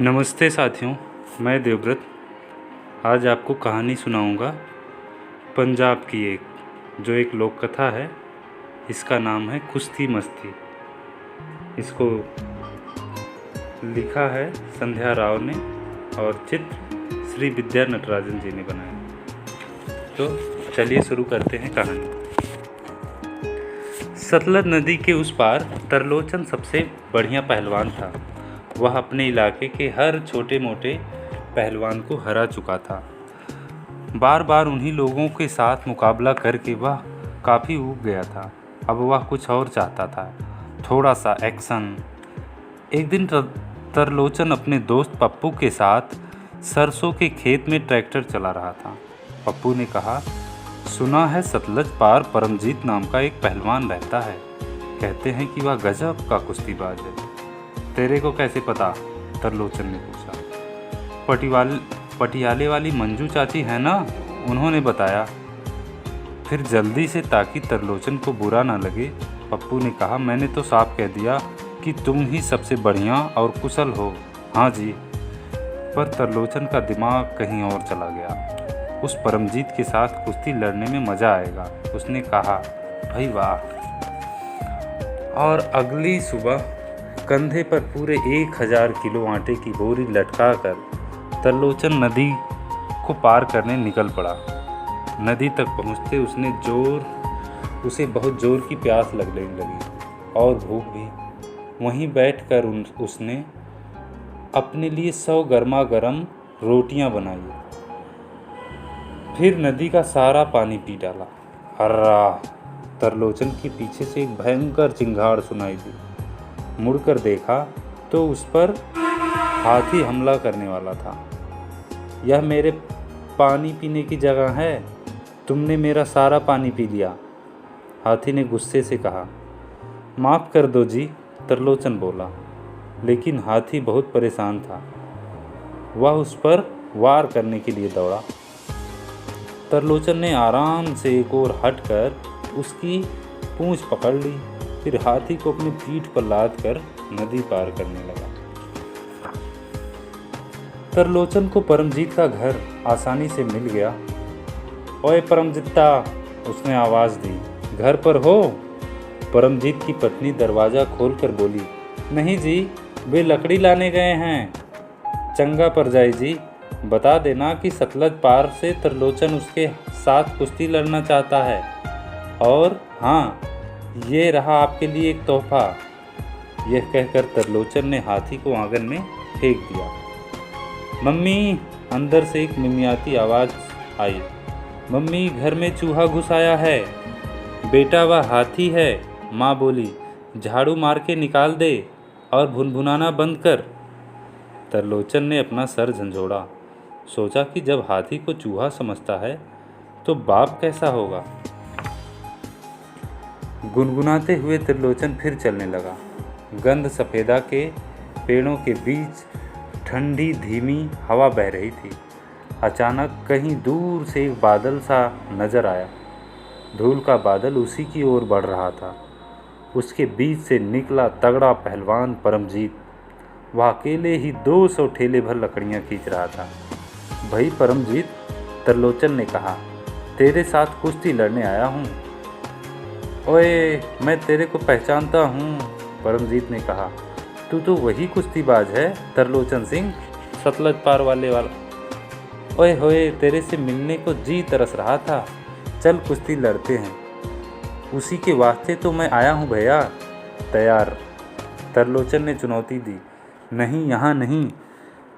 नमस्ते साथियों, मैं देवव्रत आज आपको कहानी सुनाऊंगा पंजाब की जो एक लोक कथा है। इसका नाम है कुश्ती मस्ती। इसको लिखा है संध्या राव ने और चित्र श्री विद्या नटराजन जी ने बनाया। तो चलिए शुरू करते हैं कहानी। सतलज नदी के उस पार तरलोचन सबसे बढ़िया पहलवान था। वह अपने इलाके के हर छोटे मोटे पहलवान को हरा चुका था। बार बार उन्हीं लोगों के साथ मुकाबला करके वह काफ़ी ऊब गया था। अब वह कुछ और चाहता था, थोड़ा सा एक्शन। एक दिन तरलोचन अपने दोस्त पप्पू के साथ सरसों के खेत में ट्रैक्टर चला रहा था। पप्पू ने कहा, सुना है सतलज पार परमजीत नाम का एक पहलवान रहता है। कहते हैं कि वह गजब का कुश्तीबाज है। तेरे को कैसे पता? तरलोचन ने पूछा। पटियाले वाली मंजू चाची है ना, उन्होंने बताया। फिर जल्दी से, ताकि तरलोचन को बुरा ना लगे, पप्पू ने कहा, मैंने तो साफ कह दिया कि तुम ही सबसे बढ़िया और कुशल हो। हाँ जी। पर तरलोचन का दिमाग कहीं और चला गया। उस परमजीत के साथ कुश्ती लड़ने में मज़ा आएगा, उसने कहा। भाई वाह। और अगली सुबह कंधे पर पूरे 1000 किलो आटे की बोरी लटकाकर तरलोचन नदी को पार करने निकल पड़ा। नदी तक पहुँचते उसे बहुत जोर की प्यास लगने लगी और भूख भी। वहीं बैठकर उसने अपने लिए 100 गर्मा गर्म रोटियां बनाई। फिर नदी का सारा पानी पी डाला। हर्रा! तरलोचन के पीछे से एक भयंकर चिंगाड़ सुनाई दी। मुड़कर देखा तो उस पर हाथी हमला करने वाला था। यह मेरे पानी पीने की जगह है, तुमने मेरा सारा पानी पी लिया, हाथी ने गुस्से से कहा। माफ़ कर दो जी, तरलोचन बोला। लेकिन हाथी बहुत परेशान था। वह उस पर वार करने के लिए दौड़ा। तरलोचन ने आराम से एक ओर हटकर उसकी पूंछ पकड़ ली, फिर हाथी को अपनी पीठ पर लाद कर नदी पार करने लगा। तरलोचन को परमजीत का घर आसानी से मिल गया। ओए परमजीता, उसने आवाज़ दी, घर पर हो? परमजीत की पत्नी दरवाज़ा खोलकर बोली, नहीं जी, वे लकड़ी लाने गए हैं। चंगा परजाई जी, बता देना कि सतलज पार से तरलोचन उसके साथ कुश्ती लड़ना चाहता है। और हाँ, ये रहा आपके लिए एक तोहफा। यह कहकर तरलोचन ने हाथी को आंगन में फेंक दिया। मम्मी, अंदर से एक मिमियाती आवाज़ आई। मम्मी, घर में चूहा घुस आया है। बेटा, वह हाथी है, माँ बोली। झाड़ू मार के निकाल दे और भुनभुनाना बंद कर। तरलोचन ने अपना सर झंझोड़ा। सोचा कि जब हाथी को चूहा समझता है तो बाप कैसा होगा। गुनगुनाते हुए त्रिलोचन फिर चलने लगा। गंध सफ़ेदा के पेड़ों के बीच ठंडी धीमी हवा बह रही थी। अचानक कहीं दूर से एक बादल सा नजर आया। धूल का बादल उसी की ओर बढ़ रहा था। उसके बीच से निकला तगड़ा पहलवान परमजीत। वह अकेले ही 200 ठेले भर लकड़ियाँ खींच रहा था। भाई परमजीत, त्रिलोचन ने कहा, तेरे साथ कुश्ती लड़ने आया हूँ। ओए, मैं तेरे को पहचानता हूँ, परमजीत ने कहा। तू तो वही कुश्तीबाज है, तरलोचन सिंह, सतलज पार वाला। ओए होए, तेरे से मिलने को जी तरस रहा था। चल कुश्ती लड़ते हैं। उसी के वास्ते तो मैं आया हूँ भैया। तैयार? तरलोचन ने चुनौती दी। नहीं, यहाँ नहीं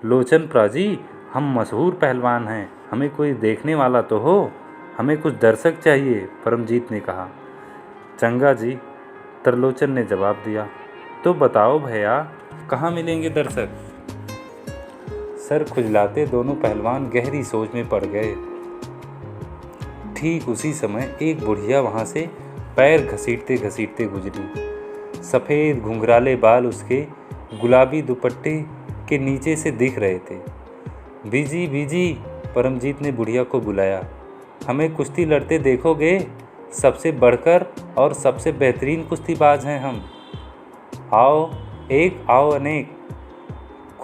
लोचन प्राजी, हम मशहूर पहलवान हैं, हमें कोई देखने वाला तो हो, हमें कुछ दर्शक चाहिए, परमजीत ने कहा। चंगा जी, तरलोचन ने जवाब दिया। तो बताओ भैया, कहाँ मिलेंगे दर्शक? सर खुजलाते दोनों पहलवान गहरी सोच में पड़ गए। ठीक उसी समय एक बुढ़िया वहाँ से पैर घसीटते घसीटते गुजरी। सफ़ेद घुंघराले बाल उसके गुलाबी दुपट्टे के नीचे से दिख रहे थे। बीजी बीजी, परमजीत ने बुढ़िया को बुलाया, हमें कुश्ती लड़ते देखोगे? सबसे बढ़कर और सबसे बेहतरीन कुश्तीबाज हैं हम। आओ एक, आओ अनेक।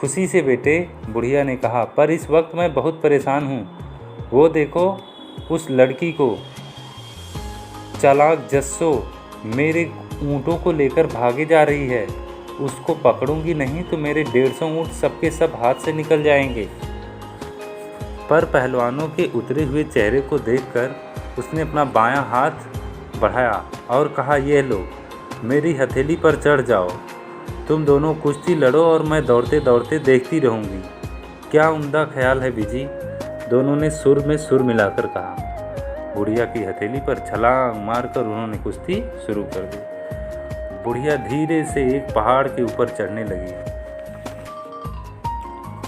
खुशी से बेटे, बुढ़िया ने कहा, पर इस वक्त मैं बहुत परेशान हूँ। वो देखो उस लड़की को, चालाक जस्सो मेरे ऊँटों को लेकर भागे जा रही है। उसको पकड़ूंगी नहीं तो मेरे 150 ऊँट सबके सब हाथ से निकल जाएंगे। पर पहलवानों के उतरे हुए चेहरे को देखकर उसने अपना बायां हाथ बढ़ाया और कहा, ये लो, मेरी हथेली पर चढ़ जाओ। तुम दोनों कुश्ती लड़ो और मैं दौड़ते दौड़ते देखती रहूँगी। क्या उम्दा ख्याल है बीजी, दोनों ने सुर में सुर मिलाकर कहा। बुढ़िया की हथेली पर छलांग मारकर उन्होंने कुश्ती शुरू कर दी। बुढ़िया धीरे से एक पहाड़ के ऊपर चढ़ने लगी।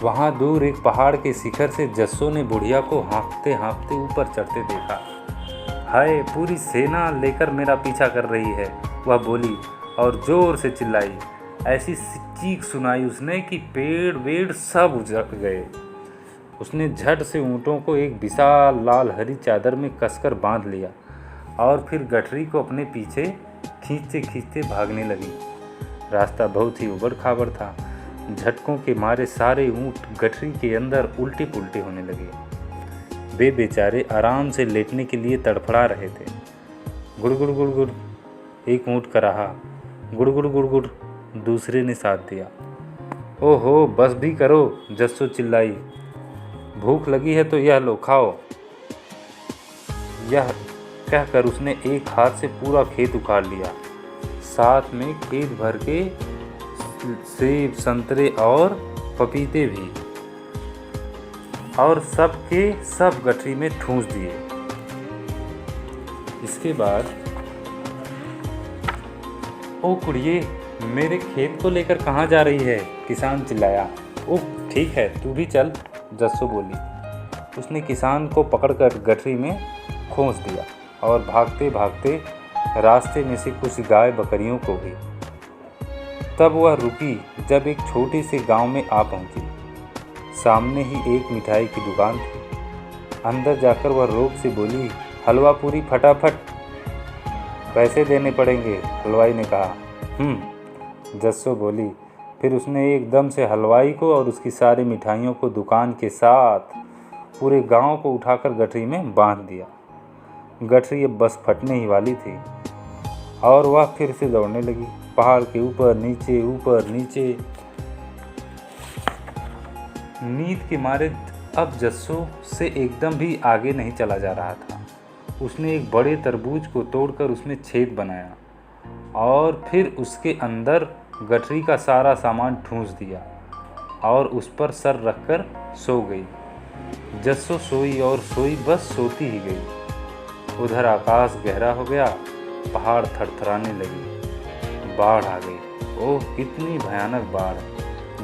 वहाँ दूर एक पहाड़ के शिखर से जस्सो ने बुढ़िया को हाँफते हाँफते ऊपर चढ़ते देखा। हाय, पूरी सेना लेकर मेरा पीछा कर रही है, वह बोली और जोर से चिल्लाई। ऐसी चीख सुनाई उसने कि पेड़ वेड़ सब उजड़ गए। उसने झट से ऊँटों को एक विशाल लाल हरी चादर में कसकर बांध लिया और फिर गठरी को अपने पीछे खींचते खींचते भागने लगी। रास्ता बहुत ही उबड़ खाबड़ था। झटकों के मारे सारे ऊँट गठरी के अंदर उल्टे पुल्टे होने लगे। वे बेचारे आराम से लेटने के लिए तड़फड़ा रहे थे। गुड़गुड़ गुड़गुड़ एक ऊँट का रहा, गुड़गुड़ गुड़गुड़ दूसरे ने साथ दिया। ओहो, बस भी करो, जस्सो चिल्लाई। भूख लगी है तो यह लो, खाओ। यह कहकर उसने एक हाथ से पूरा खेत उखाड़ लिया, साथ में खेत भर के सेब, संतरे और पपीते भी, और सब के सब गठरी में ठूंस दिए। इसके बाद, ओ कुड़िए, मेरे खेत को लेकर कहाँ जा रही है? किसान चिल्लाया। ओह ठीक है, तू भी चल, जस्सो बोली। उसने किसान को पकड़कर गठरी में खोस दिया और भागते भागते रास्ते में से कुछ गाय बकरियों को भी। तब वह रुकी जब एक छोटे से गांव में आ पहुंची। सामने ही एक मिठाई की दुकान थी। अंदर जाकर वह रोक से बोली, हलवा पूरी फटाफट। पैसे देने पड़ेंगे, हलवाई ने कहा। जस्सो बोली। फिर उसने एकदम से हलवाई को और उसकी सारी मिठाइयों को दुकान के साथ पूरे गांव को उठाकर गठरी में बांध दिया। गठरी अब बस फटने ही वाली थी और वह फिर से दौड़ने लगी, पहाड़ के ऊपर नीचे। नींद के मारे अब जस्सो से एकदम भी आगे नहीं चला जा रहा था। उसने एक बड़े तरबूज को तोड़कर उसमें छेद बनाया और फिर उसके अंदर गठरी का सारा सामान ठूंस दिया और उस पर सर रखकर सो गई। जस्सो सोई और सोई, बस सोती ही गई। उधर आकाश गहरा हो गया, पहाड़ थरथराने लगे, बाढ़ आ गई। ओह, कितनी भयानक बाढ़!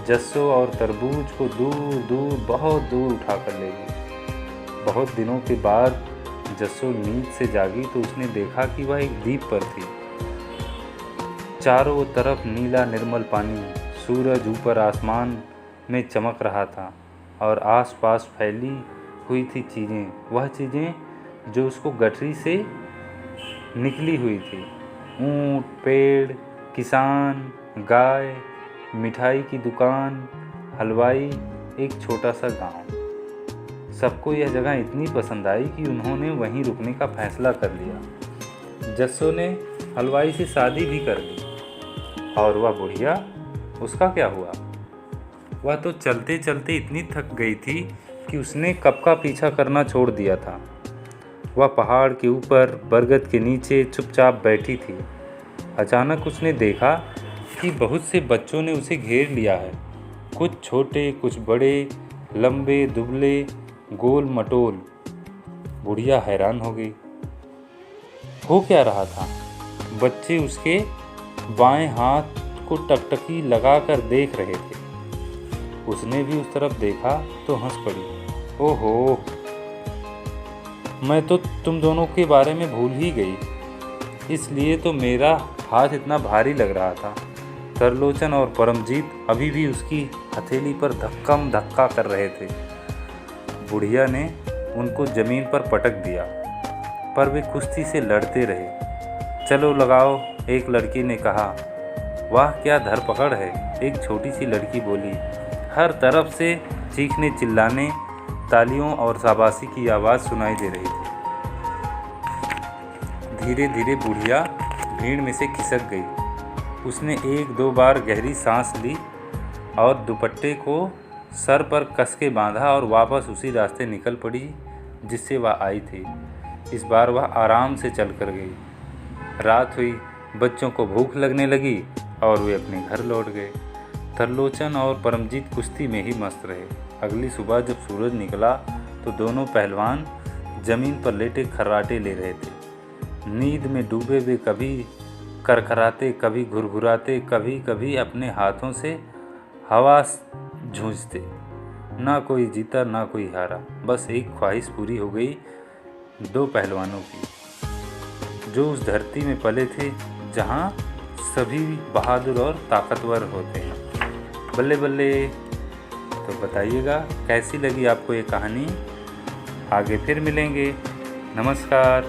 जस्सो और तरबूज को दूर दूर, बहुत दूर उठाकर ले गई। बहुत दिनों के बाद जस्सो नींद से जागी तो उसने देखा कि वह एक द्वीप पर थी। चारों तरफ नीला निर्मल पानी, सूरज ऊपर आसमान में चमक रहा था और आसपास फैली हुई थी चीज़ें, वह चीज़ें जो उसको गठरी से निकली हुई थी। ऊँट, पेड़, किसान, गाय, मिठाई की दुकान, हलवाई, एक छोटा सा गांव। सबको यह जगह इतनी पसंद आई कि उन्होंने वहीं रुकने का फैसला कर लिया। जस्सो ने हलवाई से शादी भी कर ली। और वह बुढ़िया, उसका क्या हुआ? वह तो चलते चलते इतनी थक गई थी कि उसने कब का पीछा करना छोड़ दिया था। वह पहाड़ के ऊपर बरगद के नीचे चुपचाप बैठी थी। अचानक उसने देखा कि बहुत से बच्चों ने उसे घेर लिया है। कुछ छोटे, कुछ बड़े, लंबे, दुबले, गोल मटोल। बुढ़िया हैरान हो गई। हो क्या रहा था? बच्चे उसके बाएं हाथ को टकटकी लगाकर देख रहे थे। उसने भी उस तरफ देखा तो हंस पड़ी। ओहो, मैं तो तुम दोनों के बारे में भूल ही गई, इसलिए तो मेरा हाथ इतना भारी लग रहा था। तरलोचन और परमजीत अभी भी उसकी हथेली पर धक्कम धक्का कर रहे थे। बुढ़िया ने उनको ज़मीन पर पटक दिया, पर वे कुश्ती से लड़ते रहे। चलो लगाओ, एक लड़की ने कहा। वाह क्या धरपकड़ है, एक छोटी सी लड़की बोली। हर तरफ से चीखने चिल्लाने, तालियों और शाबाशी की आवाज़ सुनाई दे रही थी। धीरे धीरे बुढ़िया भीड़ में से खिसक गई। उसने एक दो बार गहरी सांस ली और दुपट्टे को सर पर कस के बांधा और वापस उसी रास्ते निकल पड़ी जिससे वह आई थी। इस बार वह आराम से चल कर गई। रात हुई, बच्चों को भूख लगने लगी और वे अपने घर लौट गए। तरलोचन और परमजीत कुश्ती में ही मस्त रहे। अगली सुबह जब सूरज निकला तो दोनों पहलवान जमीन पर लेटे खर्राटे ले रहे थे। नींद में डूबे वे कभी करखराते, कभी घुरघुराते, कभी कभी अपने हाथों से हवा झूंझते। ना कोई जीता ना कोई हारा, बस एक ख्वाहिश पूरी हो गई दो पहलवानों की, जो उस धरती में पले थे जहाँ सभी बहादुर और ताकतवर होते हैं। बल्ले बल्ले। तो बताइएगा कैसी लगी आपको ये कहानी। आगे फिर मिलेंगे। नमस्कार।